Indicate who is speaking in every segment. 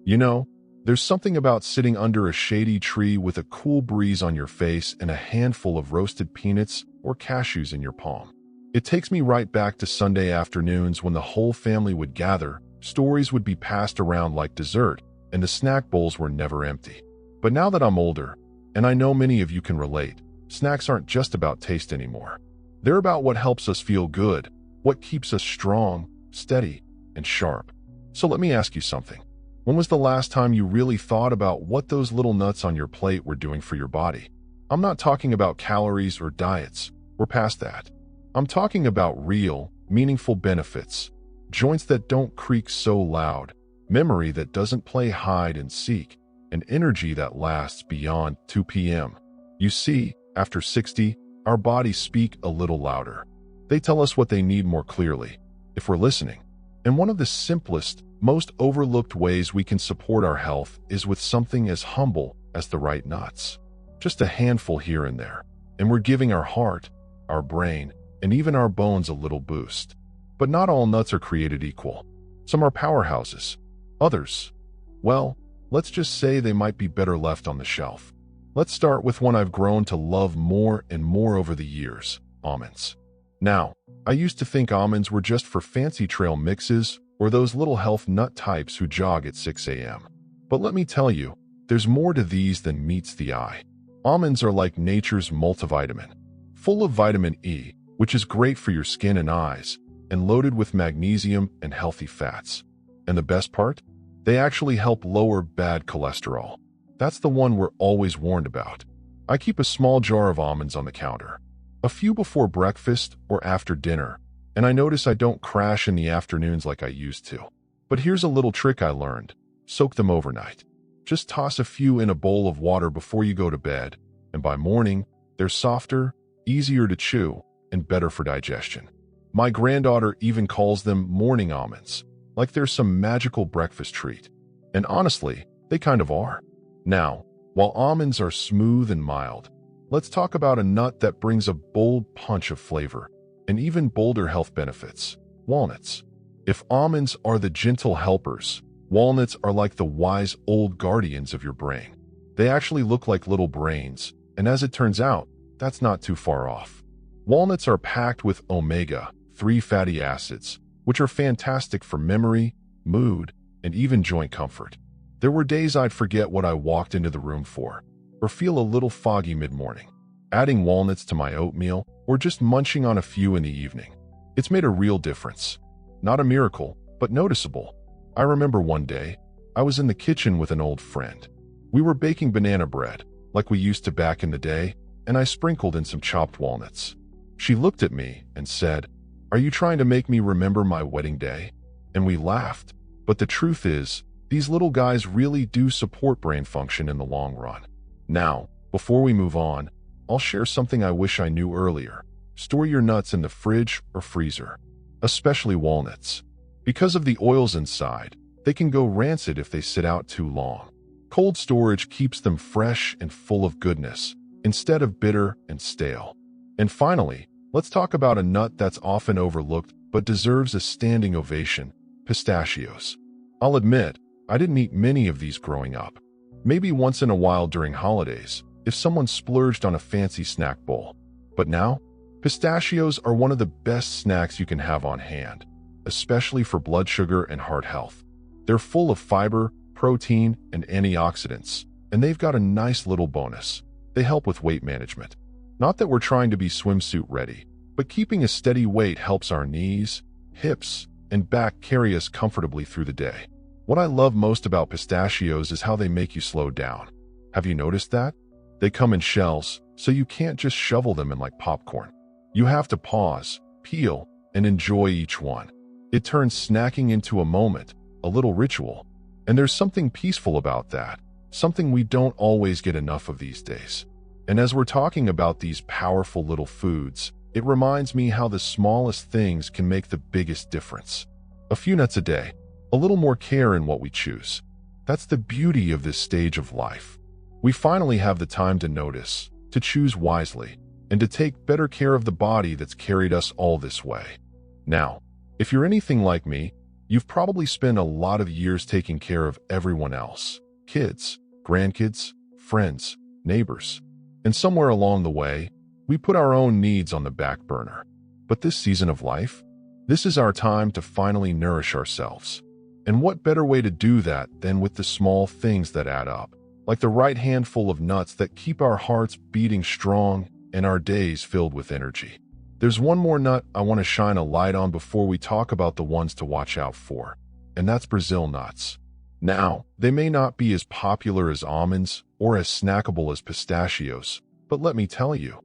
Speaker 1: You know, there's something about sitting under a shady tree with a cool breeze on your face and a handful of roasted peanuts or cashews in your palm. It takes me right back to Sunday afternoons when the whole family would gather, stories would be passed around like dessert, and the snack bowls were never empty. But now that I'm older, and I know many of you can relate, snacks aren't just about taste anymore. They're about what helps us feel good, what keeps us strong, steady, and sharp. So let me ask you something. When was the last time you really thought about what those little nuts on your plate were doing for your body? I'm not talking about calories or diets. We're past that. I'm talking about real, meaningful benefits. Joints that don't creak so loud, memory that doesn't play hide and seek, and energy that lasts beyond 2 p.m. You see, after 60, our bodies speak a little louder. They tell us what they need more clearly, if we're listening. And one of the simplest, most overlooked ways we can support our health is with something as humble as the right nuts. Just a handful here and there, and we're giving our heart, our brain, and even our bones a little boost. But not all nuts are created equal. Some are powerhouses. Others, well, let's just say they might be better left on the shelf. Let's start with one I've grown to love more and more over the years, almonds. Now, I used to think almonds were just for fancy trail mixes or those little health nut types who jog at 6 a.m. But let me tell you, there's more to these than meets the eye. Almonds are like nature's multivitamin, full of vitamin E, which is great for your skin and eyes, and loaded with magnesium and healthy fats. And the best part? They actually help lower bad cholesterol. That's the one we're always warned about. I keep a small jar of almonds on the counter, a few before breakfast or after dinner, and I notice I don't crash in the afternoons like I used to. But here's a little trick I learned. Soak them overnight. Just toss a few in a bowl of water before you go to bed, and by morning, they're softer, easier to chew, and better for digestion. My granddaughter even calls them morning almonds, like they're some magical breakfast treat. And honestly, they kind of are. Now, while almonds are smooth and mild, let's talk about a nut that brings a bold punch of flavor and even bolder health benefits: walnuts. If almonds are the gentle helpers, walnuts are like the wise old guardians of your brain. They actually look like little brains, and as it turns out, that's not too far off. Walnuts are packed with omega-3 fatty acids, which are fantastic for memory, mood, and even joint comfort. There were days I'd forget what I walked into the room for, or feel a little foggy mid-morning. Adding walnuts to my oatmeal, or just munching on a few in the evening. It's made a real difference. Not a miracle, but noticeable. I remember one day, I was in the kitchen with an old friend. We were baking banana bread, like we used to back in the day, and I sprinkled in some chopped walnuts. She looked at me and said, "Are you trying to make me remember my wedding day?" And we laughed. But the truth is, these little guys really do support brain function in the long run. Now, before we move on, I'll share something I wish I knew earlier. Store your nuts in the fridge or freezer, especially walnuts. Because of the oils inside, they can go rancid if they sit out too long. Cold storage keeps them fresh and full of goodness, instead of bitter and stale. And finally, let's talk about a nut that's often overlooked but deserves a standing ovation: pistachios. I'll admit, I didn't eat many of these growing up. Maybe once in a while during holidays, if someone splurged on a fancy snack bowl. But now, pistachios are one of the best snacks you can have on hand, especially for blood sugar and heart health. They're full of fiber, protein, and antioxidants, and they've got a nice little bonus. They help with weight management. Not that we're trying to be swimsuit ready, but keeping a steady weight helps our knees, hips, and back carry us comfortably through the day. What I love most about pistachios is how they make you slow down. Have you noticed that? They come in shells, so you can't just shovel them in like popcorn. You have to pause, peel, and enjoy each one. It turns snacking into a moment, a little ritual. And there's something peaceful about that, something we don't always get enough of these days. And as we're talking about these powerful little foods, it reminds me how the smallest things can make the biggest difference. A few nuts a day, a little more care in what we choose. That's the beauty of this stage of life. We finally have the time to notice, to choose wisely, and to take better care of the body that's carried us all this way. Now, if you're anything like me, You've probably spent a lot of years taking care of everyone else: kids, grandkids, friends, neighbors. And somewhere along the way, we put our own needs on the back burner. But this season of life, this is our time to finally nourish ourselves. And what better way to do that than with the small things that add up, like the right handful of nuts that keep our hearts beating strong and our days filled with energy. There's one more nut I want to shine a light on before we talk about the ones to watch out for, and that's Brazil nuts. Now, they may not be as popular as almonds or as snackable as pistachios, but let me tell you,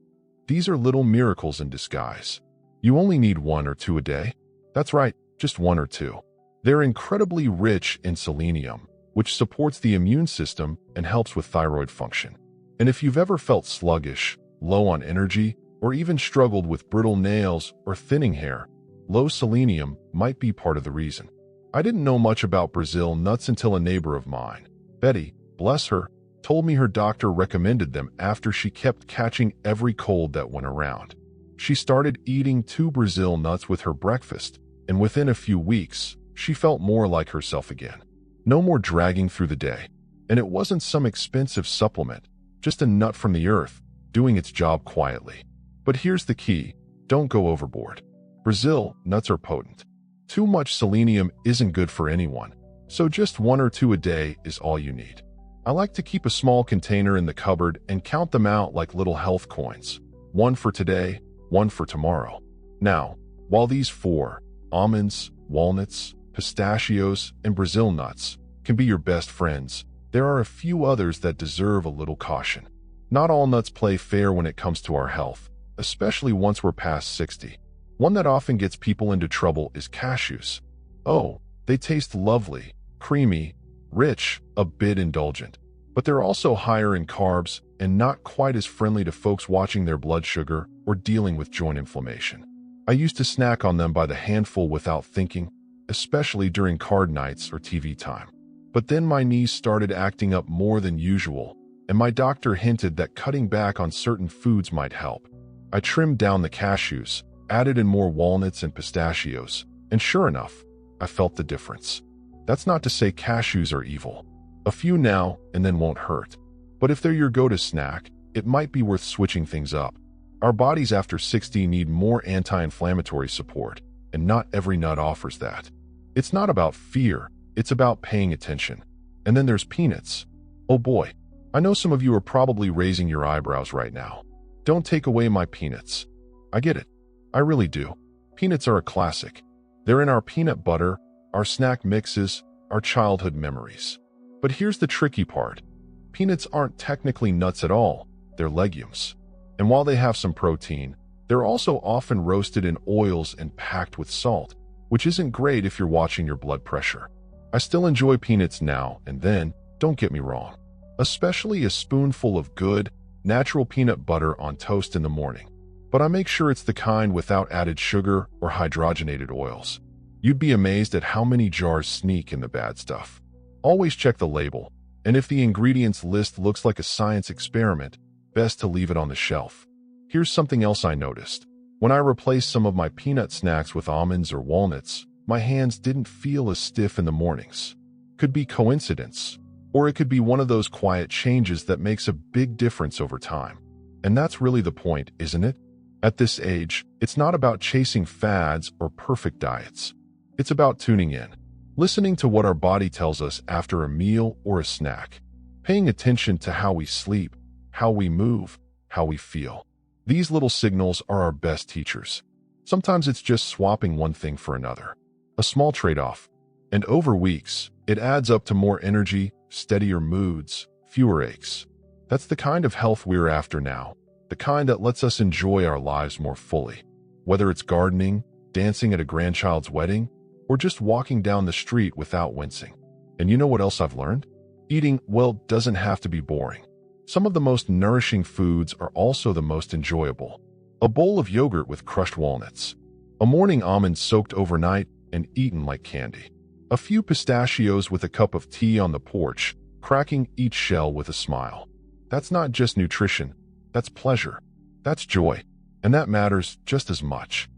Speaker 1: these are little miracles in disguise. You only need 1 or 2 a day. That's right, just 1 or 2. They're incredibly rich in selenium, which supports the immune system and helps with thyroid function. And if you've ever felt sluggish, low on energy, or even struggled with brittle nails or thinning hair, low selenium might be part of the reason. I didn't know much about Brazil nuts until a neighbor of mine, Betty, bless her, told me her doctor recommended them after she kept catching every cold that went around. She started eating 2 Brazil nuts with her breakfast, and within a few weeks, she felt more like herself again. No more dragging through the day. And it wasn't some expensive supplement, just a nut from the earth, doing its job quietly. But here's the key: don't go overboard. Brazil nuts are potent. Too much selenium isn't good for anyone, so just 1 or 2 a day is all you need. I like to keep a small container in the cupboard and count them out like little health coins. 1 for today, 1 for tomorrow. Now, while these 4, almonds, walnuts, pistachios, and Brazil nuts, can be your best friends, there are a few others that deserve a little caution. Not all nuts play fair when it comes to our health, especially once we're past 60. One that often gets people into trouble is cashews. Oh, they taste lovely, creamy, rich, a bit indulgent. But they're also higher in carbs and not quite as friendly to folks watching their blood sugar or dealing with joint inflammation. I used to snack on them by the handful without thinking, especially during card nights or TV time. But then my knees started acting up more than usual, and my doctor hinted that cutting back on certain foods might help. I trimmed down the cashews, added in more walnuts and pistachios, and sure enough, I felt the difference. That's not to say cashews are evil. A few now and then won't hurt. But if they're your go-to snack, it might be worth switching things up. Our bodies after 60 need more anti-inflammatory support, and not every nut offers that. It's not about fear, it's about paying attention. And then there's peanuts. Oh boy, I know some of you are probably raising your eyebrows right now. Don't take away my peanuts. I get it. I really do. Peanuts are a classic. They're in our peanut butter, our snack mixes, our childhood memories. But here's the tricky part. Peanuts aren't technically nuts at all. They're legumes. And while they have some protein, they're also often roasted in oils and packed with salt, which isn't great if you're watching your blood pressure. I still enjoy peanuts now and then, don't get me wrong. Especially a spoonful of good, natural peanut butter on toast in the morning. But I make sure it's the kind without added sugar or hydrogenated oils. You'd be amazed at how many jars sneak in the bad stuff. Always check the label, and if the ingredients list looks like a science experiment, best to leave it on the shelf. Here's something else I noticed. When I replaced some of my peanut snacks with almonds or walnuts, my hands didn't feel as stiff in the mornings. Could be coincidence, or it could be one of those quiet changes that makes a big difference over time. And that's really the point, isn't it? At this age, it's not about chasing fads or perfect diets. It's about tuning in, listening to what our body tells us after a meal or a snack, paying attention to how we sleep, how we move, how we feel. These little signals are our best teachers. Sometimes it's just swapping one thing for another, a small trade-off. And over weeks, it adds up to more energy, steadier moods, fewer aches. That's the kind of health we're after now, the kind that lets us enjoy our lives more fully. Whether it's gardening, dancing at a grandchild's wedding, or just walking down the street without wincing. And you know what else I've learned? Eating, well, doesn't have to be boring. Some of the most nourishing foods are also the most enjoyable. A bowl of yogurt with crushed walnuts. A morning almond soaked overnight and eaten like candy. A few pistachios with a cup of tea on the porch, cracking each shell with a smile. That's not just nutrition. That's pleasure. That's joy. And that matters just as much.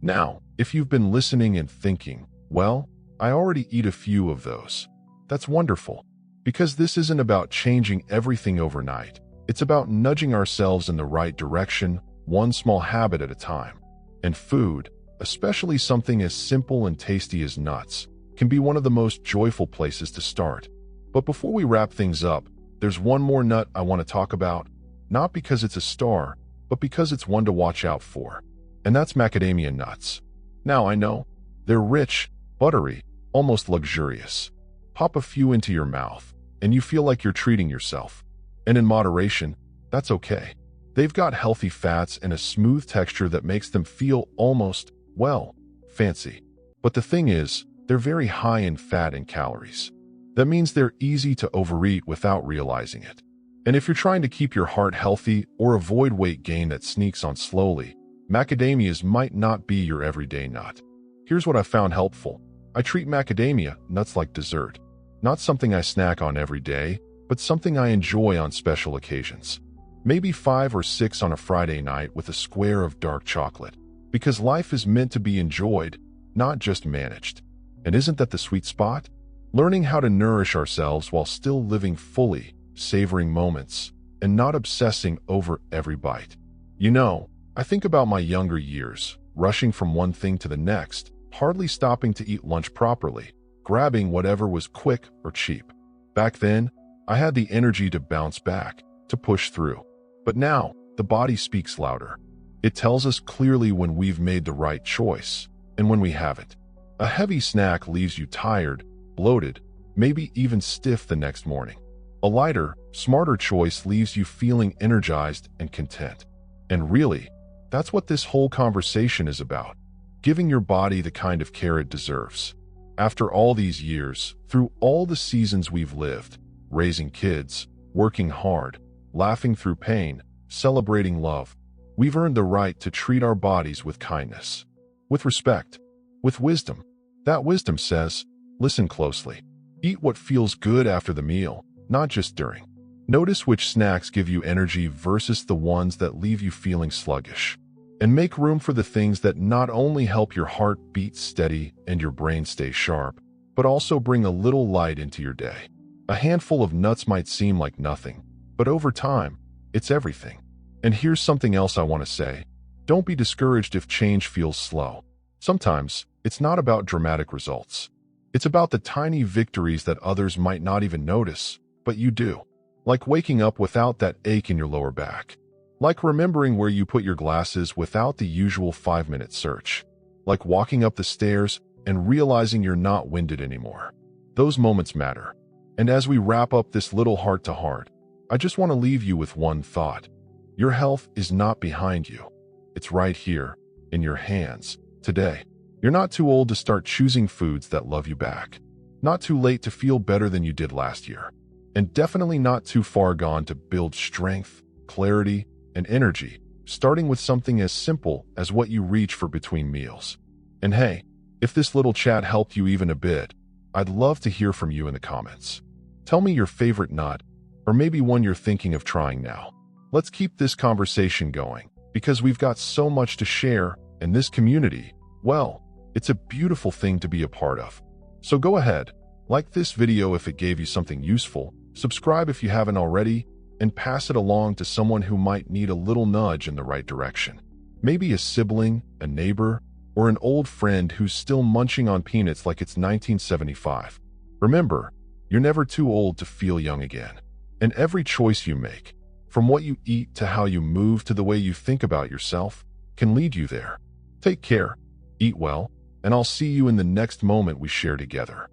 Speaker 1: Now, if you've been listening and thinking, well, I already eat a few of those. That's wonderful, because this isn't about changing everything overnight. It's about nudging ourselves in the right direction, one small habit at a time. And food, especially something as simple and tasty as nuts, can be one of the most joyful places to start. But before we wrap things up, there's one more nut I want to talk about, not because it's a star, but because it's one to watch out for. And that's macadamia nuts. Now, I know, they're rich, buttery, almost luxurious. Pop a few into your mouth, and you feel like you're treating yourself. And in moderation, that's okay. They've got healthy fats and a smooth texture that makes them feel almost, well, fancy. But the thing is, they're very high in fat and calories. That means they're easy to overeat without realizing it. And if you're trying to keep your heart healthy or avoid weight gain that sneaks on slowly, macadamias might not be your everyday nut. Here's what I found helpful. I treat macadamia nuts like dessert. Not something I snack on every day, but something I enjoy on special occasions. Maybe 5 or 6 on a Friday night with a square of dark chocolate. Because life is meant to be enjoyed, not just managed. And isn't that the sweet spot? Learning how to nourish ourselves while still living fully, savoring moments, and not obsessing over every bite. You know, I think about my younger years, rushing from one thing to the next, hardly stopping to eat lunch properly, grabbing whatever was quick or cheap. Back then, I had the energy to bounce back, to push through. But now, the body speaks louder. It tells us clearly when we've made the right choice, and when we haven't. A heavy snack leaves you tired, bloated, maybe even stiff the next morning. A lighter, smarter choice leaves you feeling energized and content. And really, that's what this whole conversation is about. Giving your body the kind of care it deserves. After all these years, through all the seasons we've lived, raising kids, working hard, laughing through pain, celebrating love, we've earned the right to treat our bodies with kindness, with respect, with wisdom. That wisdom says, listen closely. Eat what feels good after the meal, not just during. Notice which snacks give you energy versus the ones that leave you feeling sluggish. And make room for the things that not only help your heart beat steady and your brain stay sharp, but also bring a little light into your day. A handful of nuts might seem like nothing, but over time, it's everything. And here's something else I want to say. Don't be discouraged if change feels slow. Sometimes, it's not about dramatic results. It's about the tiny victories that others might not even notice, but you do. Like waking up without that ache in your lower back. Like remembering where you put your glasses without the usual 5-minute search. Like walking up the stairs and realizing you're not winded anymore. Those moments matter. And as we wrap up this little heart-to-heart, I just want to leave you with one thought. Your health is not behind you. It's right here, in your hands, today. You're not too old to start choosing foods that love you back. Not too late to feel better than you did last year. And definitely not too far gone to build strength, clarity, and energy, starting with something as simple as what you reach for between meals. And hey, if this little chat helped you even a bit, I'd love to hear from you in the comments. Tell me your favorite nut, or maybe one you're thinking of trying now. Let's keep this conversation going, because we've got so much to share, and this community, well, it's a beautiful thing to be a part of. So go ahead, like this video if it gave you something useful, subscribe if you haven't already, and pass it along to someone who might need a little nudge in the right direction. Maybe a sibling, a neighbor, or an old friend who's still munching on peanuts like it's 1975. Remember, you're never too old to feel young again. And every choice you make, from what you eat to how you move to the way you think about yourself, can lead you there. Take care, eat well, and I'll see you in the next moment we share together.